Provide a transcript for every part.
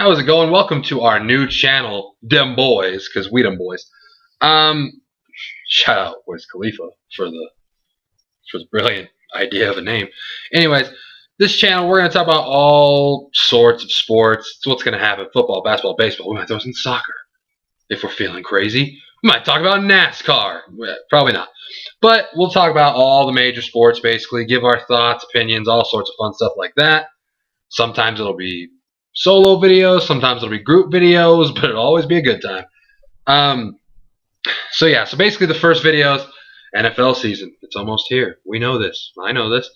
How's it going? Welcome to our new channel, Dem Boys, because we dem boys. Shout out Wiz Khalifa for the brilliant idea of a name. Anyways, this channel we're gonna talk about all sorts of sports. It's what's gonna happen: football, basketball, baseball. We might throw some soccer if we're feeling crazy. We might talk about NASCAR. Probably not, but we'll talk about all the major sports. Basically, give our thoughts, opinions, all sorts of fun stuff like that. Sometimes it'll be solo videos, sometimes it'll be group videos, but it'll always be a good time. So basically the first videos, NFL season. It's almost here. We know this. I know this.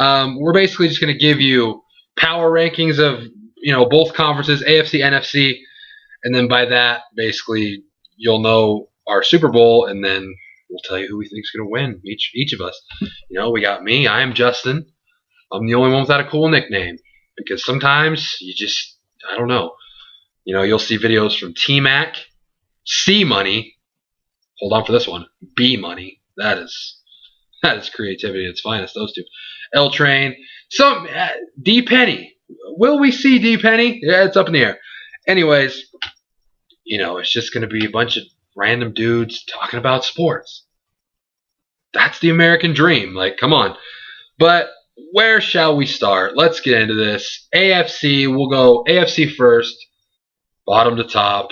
We're basically just going to give you power rankings of, both conferences, AFC, NFC, and then by that, basically, you'll know our Super Bowl, and then we'll tell you who we think is going to win, each of us. We got me. I am Justin. I'm the only one without a cool nickname. Because sometimes you just, I don't know. You'll see videos from T-Mac, C Money. Hold on for this one. B Money. That is creativity at its finest. Those two. L Train. D Penny. Will we see D Penny? Yeah, it's up in the air. Anyways, it's just going to be a bunch of random dudes talking about sports. That's the American dream. Like, come on. But where shall we start? Let's get into this. AFC, we'll go AFC first, bottom to top,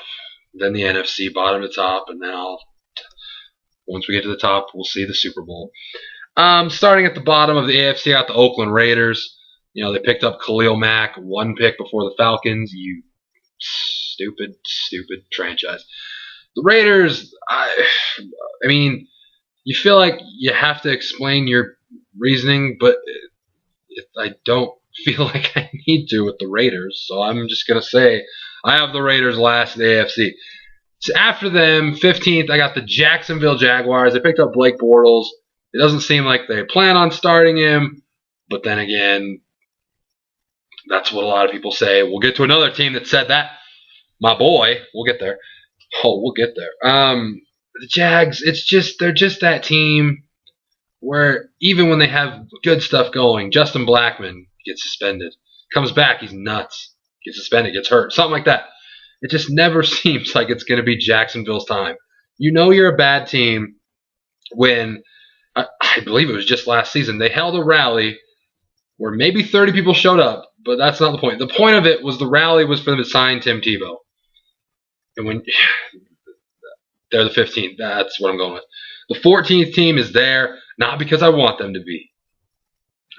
then the NFC, bottom to top, and then once we get to the top, we'll see the Super Bowl. Starting at the bottom of the AFC, I got the Oakland Raiders. They picked up Khalil Mack, one pick before the Falcons. You stupid franchise. The Raiders, I mean, you feel like you have to explain your reasoning, but I don't feel like I need to with the Raiders, so I'm just going to say I have the Raiders last in the AFC. So after them, 15th, I got the Jacksonville Jaguars. They picked up Blake Bortles. It doesn't seem like they plan on starting him, but then again, that's what a lot of people say. We'll get to another team that said that. My boy, we'll get there. Oh, we'll get there. The Jags, they're just that team where even when they have good stuff going, Justin Blackman gets suspended. Comes back, he's nuts. Gets suspended, gets hurt. Something like that. It just never seems like it's going to be Jacksonville's time. You're a bad team when, I believe it was just last season, they held a rally where maybe 30 people showed up, but that's not the point. The point of it was the rally was for them to sign Tim Tebow. And when they're the 15th, that's what I'm going with. The 14th team is there, not because I want them to be,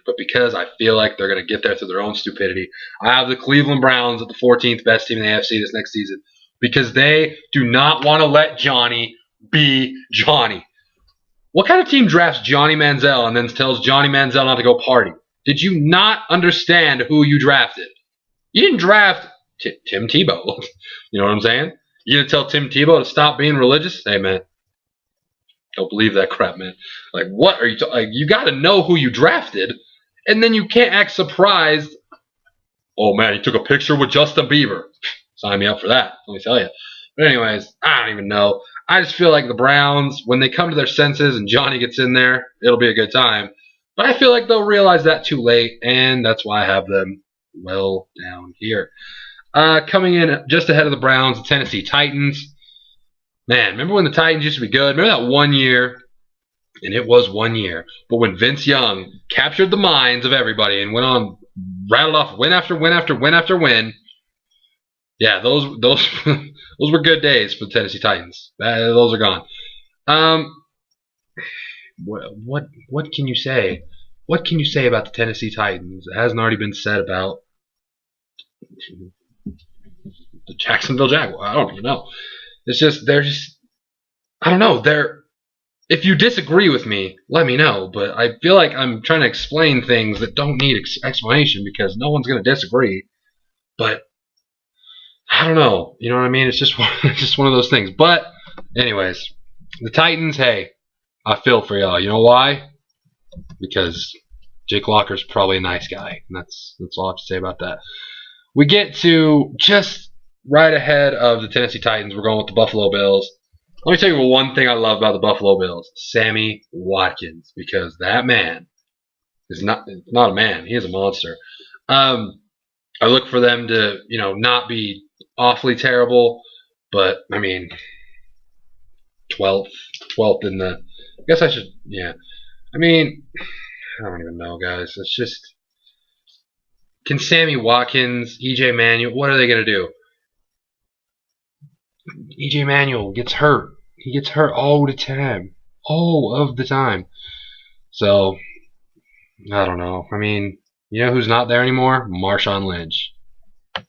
but because I feel like they're going to get there through their own stupidity. I have the Cleveland Browns at the 14th best team in the AFC this next season because they do not want to let Johnny be Johnny. What kind of team drafts Johnny Manziel and then tells Johnny Manziel not to go party? Did you not understand who you drafted? You didn't draft Tim Tebow. You know what I'm saying? You gonna tell Tim Tebow to stop being religious? Hey, man. Don't believe that crap, man. Like, what are you talking? Like, you got to know who you drafted, and then you can't act surprised. Oh, man, he took a picture with Justin Bieber. Sign me up for that, let me tell you. But anyways, I don't even know. I just feel like the Browns, when they come to their senses and Johnny gets in there, it'll be a good time. But I feel like they'll realize that too late, and that's why I have them well down here. Coming in just ahead of the Browns, the Tennessee Titans. Man, remember when the Titans used to be good? Remember that 1 year? And it was 1 year. But when Vince Young captured the minds of everybody and rattled off win after win after win after win, yeah, those were good days for the Tennessee Titans. Those are gone. What can you say? What can you say about the Tennessee Titans? It hasn't already been said about the Jacksonville Jaguars. I don't even know. I don't know. If you disagree with me, let me know. But I feel like I'm trying to explain things that don't need explanation because no one's going to disagree. But I don't know. You know what I mean? It's just one of those things. But anyways, the Titans, hey, I feel for y'all. You know why? Because Jake Locker's probably a nice guy. And that's all I have to say about that. We get to just right ahead of the Tennessee Titans. We're going with the Buffalo Bills. Let me tell you one thing I love about the Buffalo Bills. Sammy Watkins. Because that man is not a man. He is a monster. I look for them to, not be awfully terrible, but I mean, 12th in the. I guess I should, yeah. I mean, I don't even know, guys. It's just, can Sammy Watkins, EJ Manuel, what are they gonna do? EJ Manuel gets hurt. He gets hurt all the time, all of the time. So I don't know. I mean, you know who's not there anymore? Marshawn Lynch.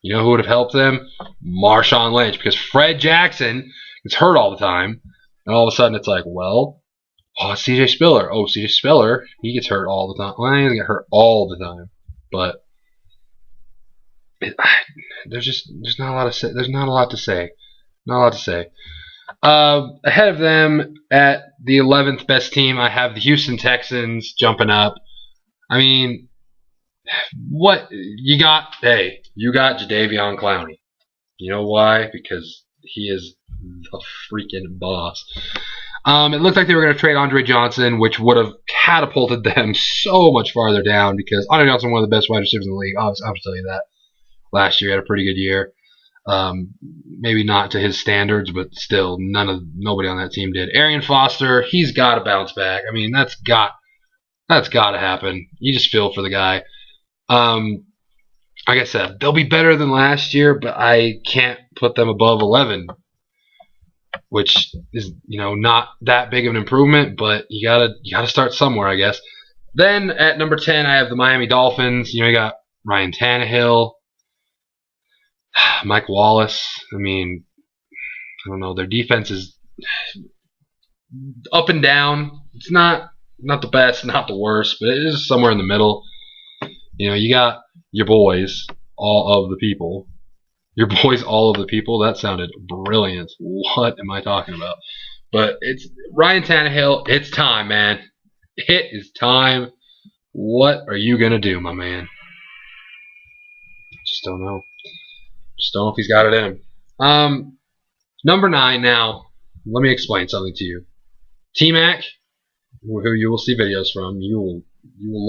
You know who would have helped them? Marshawn Lynch, because Fred Jackson gets hurt all the time, and all of a sudden it's like, well, it's CJ Spiller. Oh, CJ Spiller, he gets hurt all the time. Well, he doesn't get hurt all the time, but there's not a lot to say. There's not a lot to say. Not a lot to say. Ahead of them at the 11th best team, I have the Houston Texans jumping up. I mean, what you got? Hey, you got Jadeveon Clowney. You know why? Because he is the freaking boss. It looked like they were going to trade Andre Johnson, which would have catapulted them so much farther down because Andre Johnson is one of the best wide receivers in the league. I'll tell you that. Last year, he had a pretty good year. Maybe not to his standards, but still, nobody on that team did. Arian Foster, he's got to bounce back. I mean, that's got to happen. You just feel for the guy. Like I said, they'll be better than last year, but I can't put them above 11, which is not that big of an improvement. But you gotta start somewhere, I guess. Then at number 10, I have the Miami Dolphins. You got Ryan Tannehill. Mike Wallace. I mean, I don't know. Their defense is up and down. It's not the best, not the worst, but it is somewhere in the middle. You got your boys, all of the people. Your boys, all of the people. That sounded brilliant. What am I talking about? But it's Ryan Tannehill. It's time, man. It is time. What are you gonna do, my man? Just don't know. Just don't know if he's got it in him. Number 9 now. Let me explain something to you. T-Mac, who you will see videos from, you will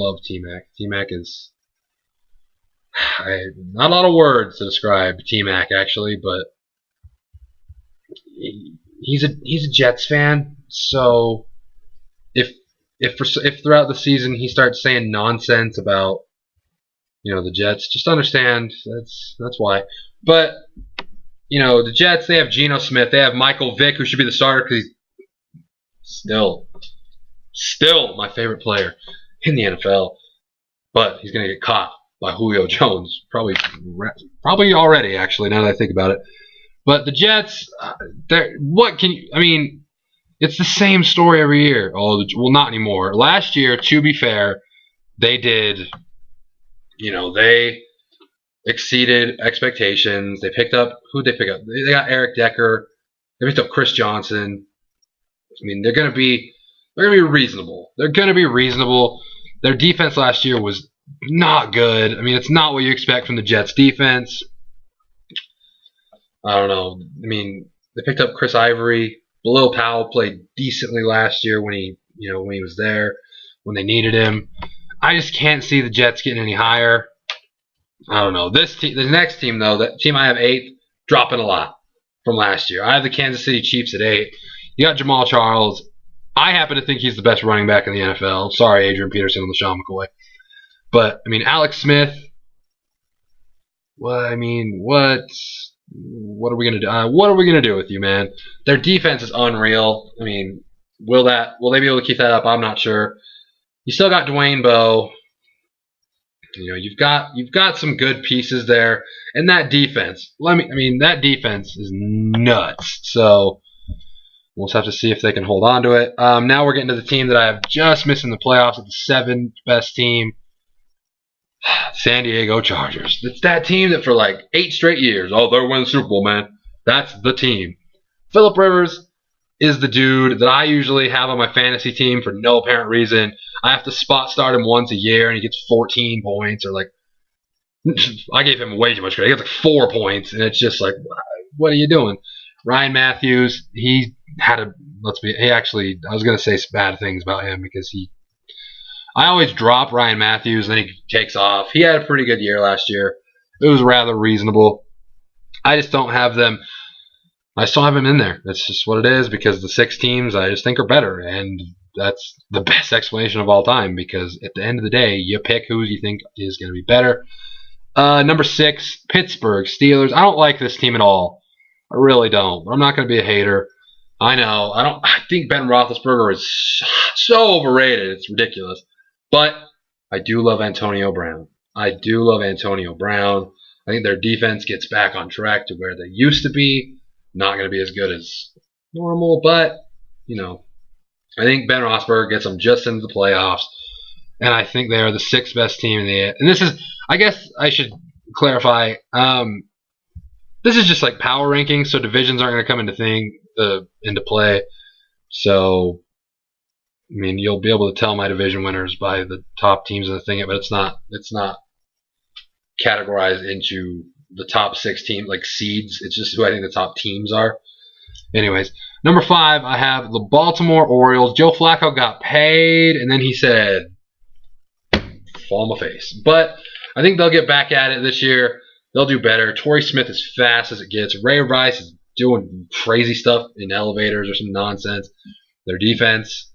love T-Mac. T-Mac is not a lot of words to describe T-Mac actually, but he's a Jets fan. So if throughout the season he starts saying nonsense about the Jets, just understand that's why. But the Jets, they have Geno Smith, they have Michael Vick, who should be the starter because he's still my favorite player in the NFL. But he's gonna get caught by Julio Jones, probably already actually. Now that I think about it, but the Jets, what can you? I mean, it's the same story every year. Well, not anymore. Last year, to be fair, they did. They exceeded expectations. They picked up who'd they pick up? They got Eric Decker. They picked up Chris Johnson. I mean, they're gonna be reasonable. They're gonna be reasonable. Their defense last year was not good. I mean, it's not what you expect from the Jets defense. I don't know. I mean, they picked up Chris Ivory. Bilal Powell played decently last year when he was there, when they needed him. I just can't see the Jets getting any higher. I don't know. The next team, though, that team I have 8th, dropping a lot from last year. I have the Kansas City Chiefs at 8. You got Jamal Charles. I happen to think he's the best running back in the NFL. Sorry, Adrian Peterson and LaShawn McCoy. But, I mean, Alex Smith. What are we going to do? What are we going to do with you, man? Their defense is unreal. I mean, will they be able to keep that up? I'm not sure. You still got Dwayne Bowe. You've got some good pieces there, and that defense. That defense is nuts. So we'll just have to see if they can hold on to it. Now we're getting to the team that I have just missed in the playoffs at the 7th best team, San Diego Chargers. It's that team that for like 8 straight years, they're winning the Super Bowl, man. That's the team. Phillip Rivers is the dude that I usually have on my fantasy team for no apparent reason. I have to spot start him once a year, and he gets 14 points, or I gave him way too much credit. He gets 4 points, and it's just like, what are you doing? Ryan Matthews, I was going to say bad things about him because I always drop Ryan Matthews, and then he takes off. He had a pretty good year last year. It was rather reasonable. I just don't have them. I still have them in there. That's just what it is because the 6 teams I just think are better, and that's the best explanation of all time because at the end of the day, you pick who you think is going to be better. Number 6, Pittsburgh Steelers. I don't like this team at all. I really don't. But I'm not going to be a hater. I know. I think Ben Roethlisberger is so overrated. It's ridiculous. But I do love Antonio Brown. I do love Antonio Brown. I think their defense gets back on track to where they used to be. Not going to be as good as normal, but, you know, I think Ben Roethlisberger gets them just into the playoffs. And I think they are the 6th best team in the. And this is, I guess I should clarify. This is just like power rankings, so divisions aren't going to come into play. So, I mean, you'll be able to tell my division winners by the top teams in the thing, but it's not categorized into the top 6 teams like seeds. It's just who I think the top teams are. Anyways, number 5, I have the Baltimore Orioles. Joe Flacco got paid, and then he said, fall on my face. But I think they'll get back at it this year. They'll do better. Torrey Smith is fast as it gets. Ray Rice is doing crazy stuff in elevators or some nonsense. Their defense,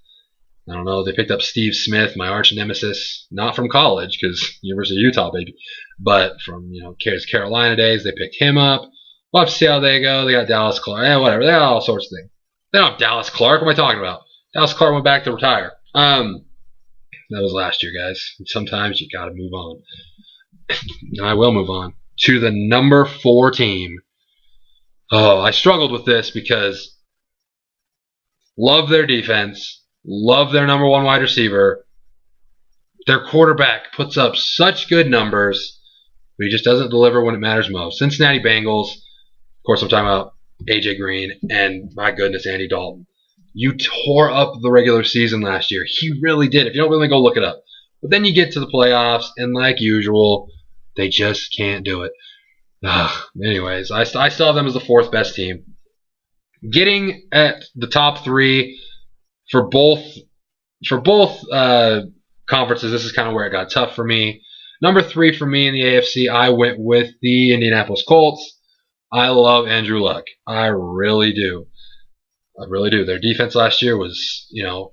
I don't know. They picked up Steve Smith, my arch nemesis, not from college because University of Utah, baby, but from his Carolina days. They picked him up. We'll have to see how they go. They got Dallas Clark. Whatever. They got all sorts of things. They don't have Dallas Clark. What am I talking about? Dallas Clark went back to retire. That was last year, guys. Sometimes you got to move on. And I will move on to the number 4 team. Oh, I struggled with this because love their defense, love their number 1 wide receiver. Their quarterback puts up such good numbers, but he just doesn't deliver when it matters most. Cincinnati Bengals, of course I'm talking about AJ Green, and my goodness, Andy Dalton. You tore up the regular season last year. He really did. If you don't really go look it up. But then you get to the playoffs, and like usual, they just can't do it. Anyways, I still have them as the 4th best team. Getting at the top 3 for both conferences, this is kind of where it got tough for me. Number 3 for me in the AFC, I went with the Indianapolis Colts. I love Andrew Luck. I really do. I really do. Their defense last year was, it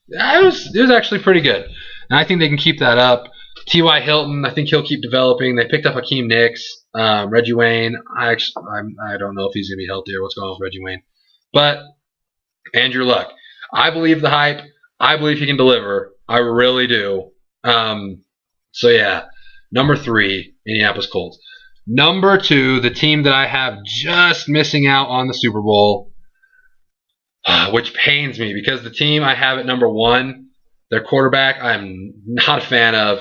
was actually pretty good. And I think they can keep that up. T.Y. Hilton, I think he'll keep developing. They picked up Hakeem Nicks, Reggie Wayne. I don't know if he's going to be healthy or what's going on with Reggie Wayne. But Andrew Luck, I believe the hype. I believe he can deliver. I really do. So, yeah, number 3, Indianapolis Colts. Number 2, the team that I have just missing out on the Super Bowl, which pains me because the team I have at number 1, their quarterback, I'm not a fan of.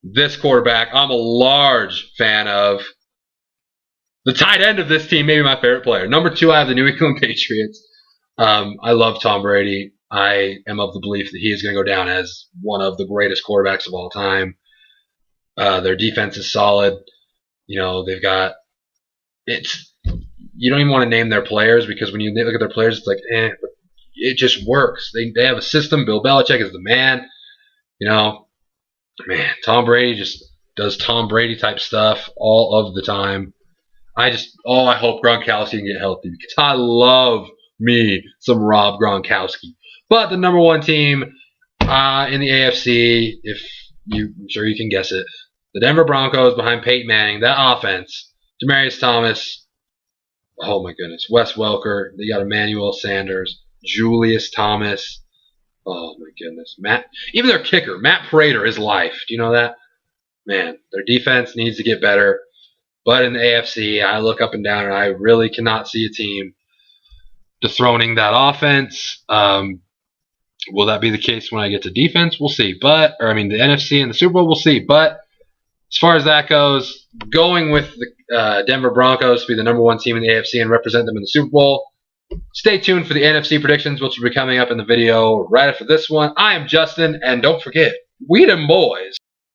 This quarterback, I'm a large fan of. The tight end of this team, maybe my favorite player. Number 2, I have the New England Patriots. I love Tom Brady. I am of the belief that he is going to go down as one of the greatest quarterbacks of all time. Their defense is solid. They've got you don't even want to name their players because when you look at their players, it's like, but it just works. They have a system. Bill Belichick is the man. Man, Tom Brady just does Tom Brady type stuff all of the time. I hope Gronkowski can get healthy because I love me some Rob Gronkowski. But the number 1 team in the AFC, I'm sure you can guess it, the Denver Broncos behind Peyton Manning. That offense, Demaryius Thomas, oh my goodness, Wes Welker. They got Emmanuel Sanders, Julius Thomas. Oh my goodness, even their kicker, Matt Prater, is life. Do you know that? Man, their defense needs to get better. But in the AFC, I look up and down, and I really cannot see a team dethroning that offense. Will that be the case when I get to defense? We'll see. The NFC and the Super Bowl, we'll see. But as far as that goes, going with the Denver Broncos to be the number 1 team in the AFC and represent them in the Super Bowl. Stay tuned for the NFC predictions, which will be coming up in the video right after this one. I am Justin, and don't forget, we them boys.